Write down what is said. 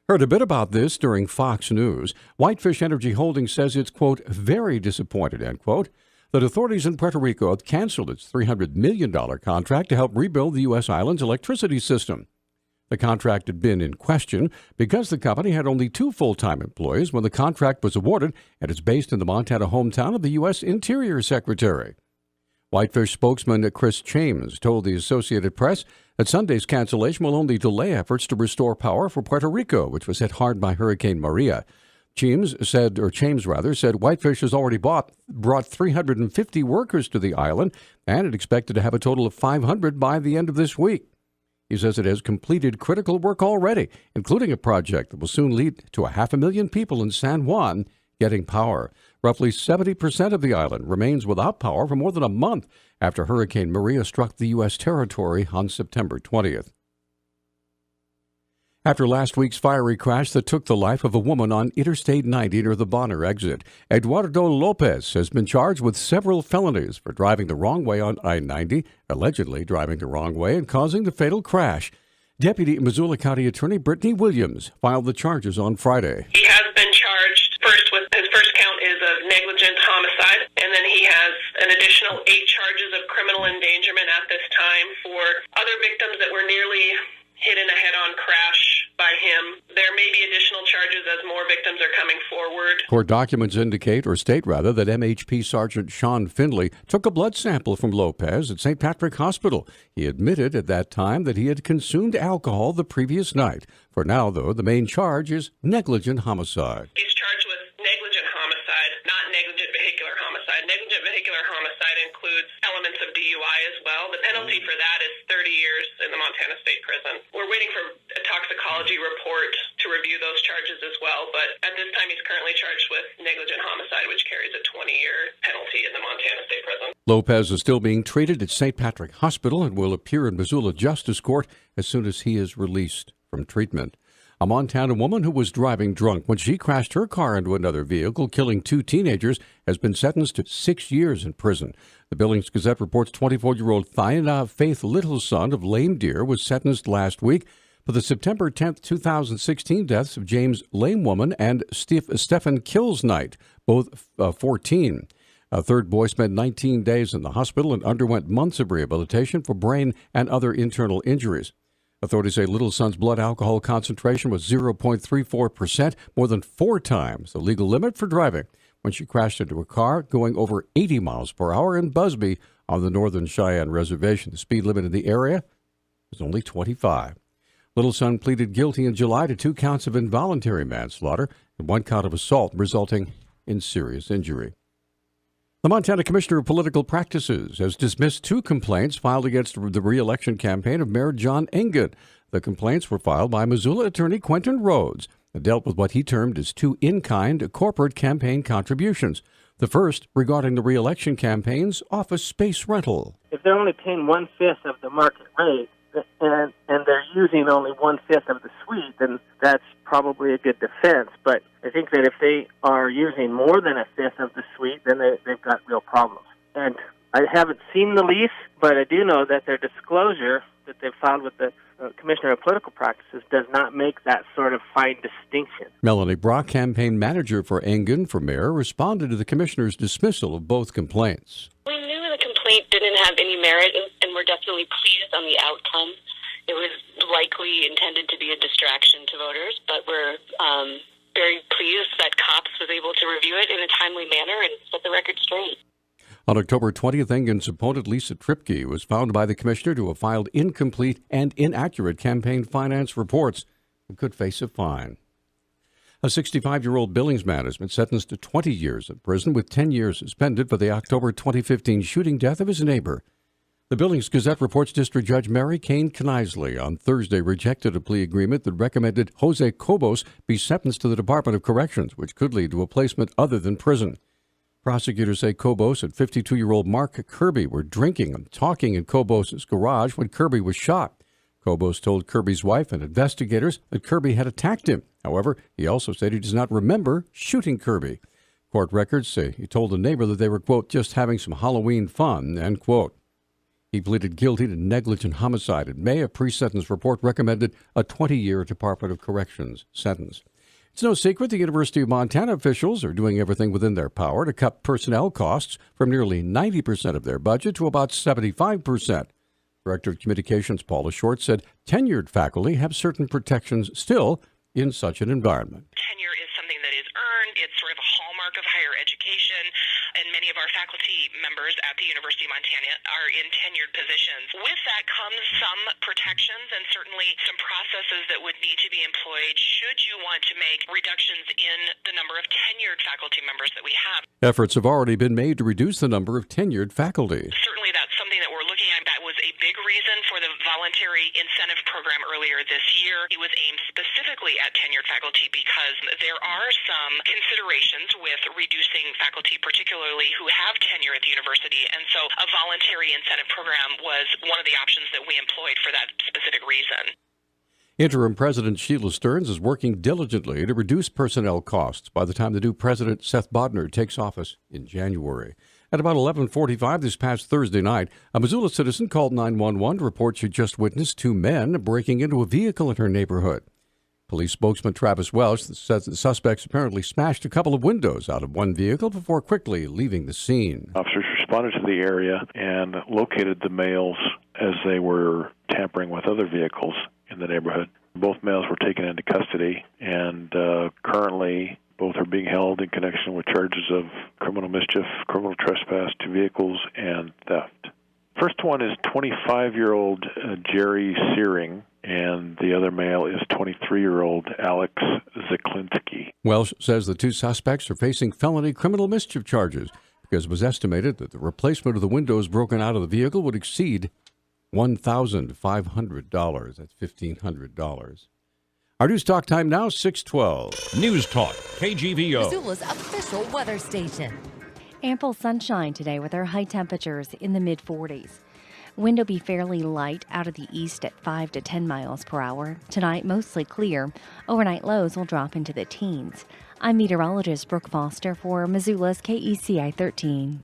Heard a bit about this during Fox News. Whitefish Energy Holdings says it's, quote, very disappointed, end quote, that authorities in Puerto Rico have canceled its $300 million contract to help rebuild the U.S. island's electricity system. The contract had been in question because the company had only 2 full-time employees when the contract was awarded, and it's based in the Montana hometown of the U.S. Interior Secretary. Whitefish spokesman Chris James told the Associated Press that Sunday's cancellation will only delay efforts to restore power for Puerto Rico, which was hit hard by Hurricane Maria. James said Whitefish has already brought 350 workers to the island and it expected to have a total of 500 by the end of this week. He says it has completed critical work already, including a project that will soon lead to 500,000 people in San Juan getting power. Roughly 70% of the island remains without power for more than a month after Hurricane Maria struck the U.S. territory on September 20th. After last week's fiery crash that took the life of a woman on Interstate 90 near the Bonner exit, Eduardo Lopez has been charged with several felonies for driving the wrong way on I-90, allegedly driving the wrong way and causing the fatal crash. Deputy Missoula County Attorney Brittany Williams filed the charges on Friday. He has been charged first with his first count is of negligent homicide, and then he has an additional 8 charges of criminal endangerment at this time for other victims that were nearly hit in a head-on crash by him. There may be additional charges as more victims are coming forward. Court documents state that MHP Sergeant Sean Findlay took a blood sample from Lopez at St. Patrick Hospital. He admitted at that time that he had consumed alcohol the previous night. For now, though, the main charge is negligent homicide. He's charged with negligent homicide, not negligent vehicular homicide. Negligent vehicular homicide includes elements of DUI as well. The penalty for that is 30 years in the Montana State Prison. We're waiting for a toxicology report to review those charges as well, but at this time he's currently charged with negligent homicide, which carries a 20-year penalty in the Montana State Prison. Lopez is still being treated at St. Patrick Hospital and will appear in Missoula Justice Court as soon as he is released from treatment. A Montana woman who was driving drunk when she crashed her car into another vehicle, killing 2 teenagers, has been sentenced to 6 years in prison. The Billings Gazette reports 24-year-old Thyana Faith Littleson of Lame Deer was sentenced last week for the September 10, 2016 deaths of James Lamewoman and Stephen Kills-Knight, both 14. A third boy spent 19 days in the hospital and underwent months of rehabilitation for brain and other internal injuries. Authorities say Little Son's blood alcohol concentration was 0.34%, more than 4 times the legal limit for driving, when she crashed into a car going over 80 miles per hour in Busby on the Northern Cheyenne Reservation. The speed limit in the area was only 25. Little Son pleaded guilty in July to 2 counts of involuntary manslaughter and 1 count of assault resulting in serious injury. The Montana Commissioner of Political Practices has dismissed 2 complaints filed against the re-election campaign of Mayor John Engen. The complaints were filed by Missoula attorney Quentin Rhodes and dealt with what he termed as 2 in-kind corporate campaign contributions. The first regarding the re-election campaign's office space rental. If they're only paying 1/5 of the market rate and they're using only 1/5 of the suite, then that's probably a good defense. But I think that if they are using more than 1/5 of the suite, then they've got real problems. And I haven't seen the lease, but I do know that their disclosure that they've filed with the Commissioner of Political Practices does not make that sort of fine distinction. Melanie Brock, campaign manager for Engen for mayor, responded to the commissioner's dismissal of both complaints. We knew the complaint didn't have any merit, and we're definitely pleased on the outcome. It was likely intended to be a distraction to voters, but we're very pleased that COPS was able to review it in a timely manner and set the record straight. On October 20th, Engen's opponent, Lisa Tripke, was found by the commissioner to have filed incomplete and inaccurate campaign finance reports and could face a fine. A 65-year-old Billings man has been sentenced to 20 years in prison with 10 years suspended for the October 2015 shooting death of his neighbor. The Billings Gazette reports District Judge Mary Kane Knisely on Thursday rejected a plea agreement that recommended Jose Cobos be sentenced to the Department of Corrections, which could lead to a placement other than prison. Prosecutors say Cobos and 52-year-old Mark Kirby were drinking and talking in Cobos' garage when Kirby was shot. Cobos told Kirby's wife and investigators that Kirby had attacked him. However, he also said he does not remember shooting Kirby. Court records say he told a neighbor that they were, quote, just having some Halloween fun, end quote. He pleaded guilty to negligent homicide. In May, a pre-sentence report recommended a 20-year Department of Corrections sentence. It's no secret the University of Montana officials are doing everything within their power to cut personnel costs from nearly 90% of their budget to about 75%. Director of Communications Paula Short said tenured faculty have certain protections still in such an environment. Tenure is something that is earned. It's sort of a hallmark of higher education, and many of our faculty members at the University of Montana are in tenured positions. With that comes some protections and certainly some processes that would need to be employed should you want to make reductions in the number of tenured faculty members that we have. Efforts have already been made to reduce the number of tenured faculty. Certainly that's something that we're looking at. That was a big reason for the voluntary incentive program earlier this year. It was aimed specifically at tenured faculty because there are some considerations with reducing faculty, particularly who have tenure at the university, and so a voluntary incentive program was one of the options that we employed for that specific reason. Interim President Sheila Stearns is working diligently to reduce personnel costs by the time the new president, Seth Bodnar, takes office in January. At about 11:45 this past Thursday night, a Missoula citizen called 911 to report she just witnessed two men breaking into a vehicle in her neighborhood. Police spokesman Travis Welsh says the suspects apparently smashed a couple of windows out of one vehicle before quickly leaving the scene. Officers responded to the area and located the males as they were tampering with other vehicles in the neighborhood. Both males were taken into custody, and currently both are being held in connection with charges of criminal mischief, criminal trespass to vehicles, and theft. First one is 25-year-old Jerry Searing, and the other male is 23-year-old Alex Zaklinski. Welsh says the two suspects are facing felony criminal mischief charges because it was estimated that the replacement of the windows broken out of the vehicle would exceed $1,500. That's $1,500. Our news talk time now, 6:12. News Talk, KGVO. Missoula's official weather station. Ample sunshine today with our high temperatures in the mid-40s. Wind will be fairly light out of the east at 5 to 10 miles per hour. Tonight, mostly clear. Overnight lows will drop into the teens. I'm meteorologist Brooke Foster for Missoula's KECI 13.